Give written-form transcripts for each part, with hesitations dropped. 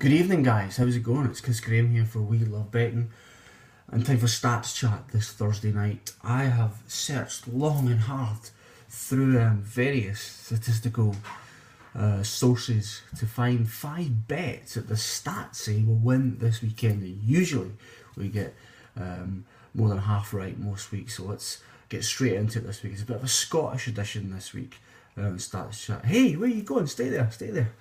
Good evening, guys. How's it going? It's Chris Graham here for We Love Betting, and time for stats chat this Thursday night. I have searched long and hard through various statistical sources to find 5 bets that the stats say will win this weekend. And usually we get more than half right most weeks, so let's get straight into it this week. It's a bit of a Scottish edition this week. Stats chat. Hey, where are you going? Stay there, stay there.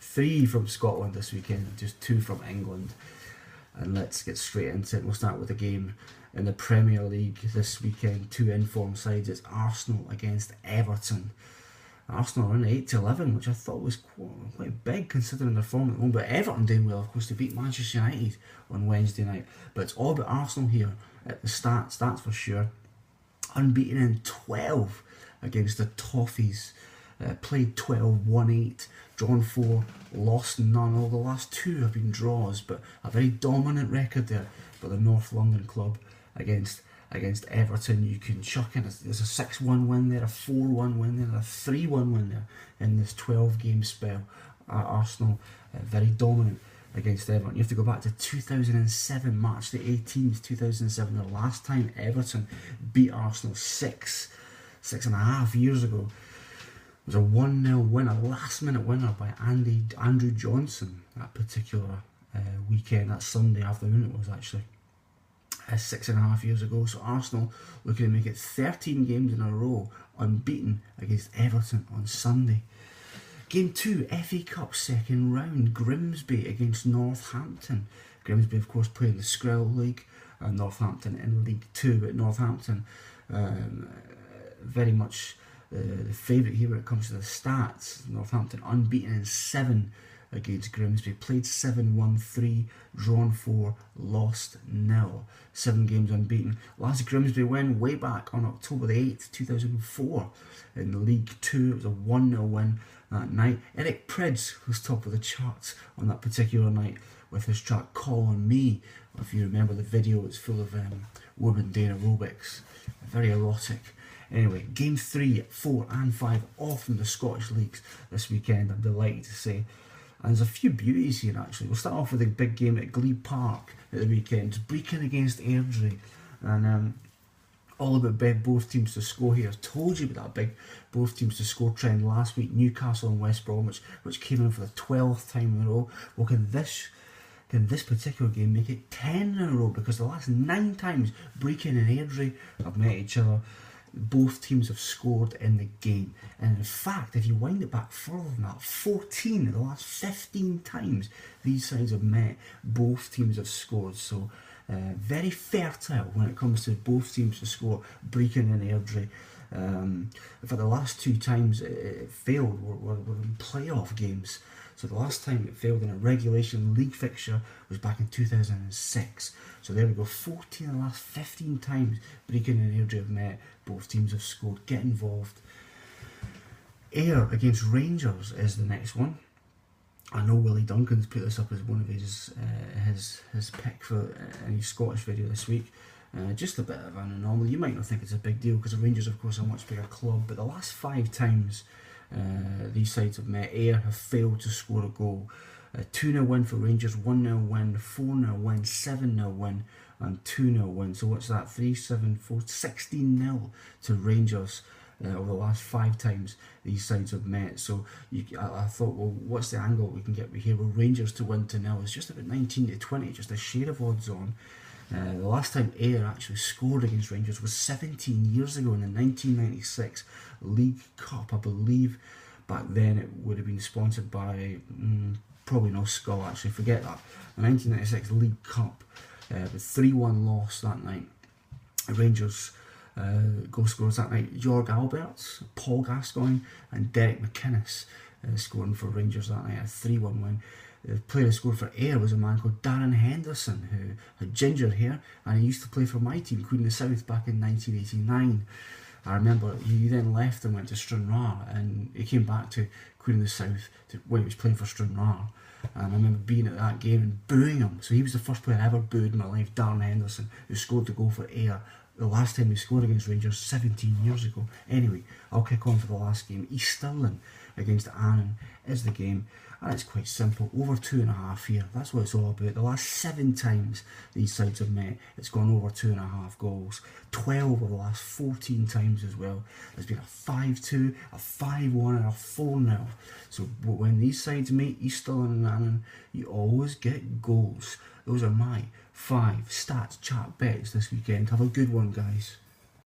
3 from Scotland this weekend, just 2 from England. And let's get straight into it. We'll start with a game in the Premier League this weekend. 2 informed sides. It's Arsenal against Everton. Arsenal are in 8-11, which I thought was quite big considering their form at the moment. But Everton did well, of course, to beat Manchester United on Wednesday night. But it's all about Arsenal here at the stats, that's for sure. Unbeaten in 12 against the Toffees. Played 12, won 8, drawn 4, lost none. All the last 2 have been draws, but a very dominant record there for the North London club against Everton. You can chuck in, there's a 6-1 win there, a 4-1 win there, and a 3-1 win there in this 12-game spell. Arsenal very dominant against Everton. You have to go back to 2007, March the 18th, 2007, the last time Everton beat Arsenal 6.5 years ago. It was a 1-0 win, a last-minute winner by Andrew Johnson that particular weekend, that Sunday afternoon it was actually, 6.5 years ago. So Arsenal looking to make it 13 games in a row unbeaten against Everton on Sunday. Game 2, FA Cup second round, Grimsby against Northampton. Grimsby, of course, playing the Skrill League, and Northampton in League 2, but Northampton very much the favourite here when it comes to the stats. Northampton unbeaten in 7 against Grimsby. Played 7, won 3, drawn 4, lost 0. 7 games unbeaten. Last Grimsby win way back on October the 8th, 2004 in League 2. It was a 1-0 win that night. Eric Prydz was top of the charts on that particular night with his track Call on Me. If you remember the video, it's full of women doing aerobics. Very erotic. Anyway, game 3, 4 and 5 off from the Scottish leagues this weekend, I'm delighted to say. And there's a few beauties here actually. We'll start off with a big game at Glebe Park at the weekend. It's Brechin against Airdrie. And all about both teams to score here. I told you about that big both teams to score trend last week. Newcastle and West Bromwich, which came in for the 12th time in a row. Well, can this particular game make it 10 in a row? Because the last 9 times Brechin and Airdrie have met each other, both teams have scored in the game. And in fact, if you wind it back further than that, 14 of the last 15 times these sides have met, both teams have scored. So very fertile when it comes to both teams to score, Brechin and Airdrie. In fact, the last 2 times it failed were in playoff games. So the last time it failed in a regulation league fixture was back in 2006. So there we go, 14 of the last 15 times Brechin and Airdrie have met, both teams have scored. Get involved. Ayr against Rangers is the next one. I know Willie Duncan's put this up as one of his pick for any Scottish video this week. Just a bit of an anomaly. You might not think it's a big deal because the Rangers, of course, are a much bigger club, but the last 5 times these sides have met, Ayr have failed to score a goal. 2-0 win for Rangers, 1-0 win, 4-0 win, 7-0 win, and 2-0 win. So what's that? 3, 7, 4, 16-0 to Rangers over the last 5 times these sides have met. So I thought, well, what's the angle we can get here? Well, Rangers to win to 0 is just about 19 to 20, just a shade of odds on. The last time Ayr actually scored against Rangers was 17 years ago in the 1996 League Cup. I believe back then it would have been sponsored by, probably no Skull actually, forget that. The 1996 League Cup, the 3-1 loss that night. Rangers goal scorers that night, Jorg Alberts, Paul Gascoigne and Derek McInnes scoring for Rangers that night, a 3-1 win. The player who scored for Ayr was a man called Darren Henderson, who had ginger hair, and he used to play for my team, Queen of the South, back in 1989. I remember he then left and went to Stranraer, and he came back to Queen of the South when he was playing for Stranraer. And I remember being at that game and booing him. So he was the first player I ever booed in my life, Darren Henderson, who scored the goal for Ayr the last time he scored against Rangers 17 years ago. Anyway, I'll kick on for the last game. East Stirling against Annan is the game. And it's quite simple, over 2.5 here, that's what it's all about. The last 7 times these sides have met, it's gone over 2.5 goals. 12 of the last 14 times as well. There's been a 5-2, a 5-1 and a 4-0. So when these sides meet, Easterland and Annan, you always get goals. Those are my 5 stats chat bets this weekend. Have a good one, guys.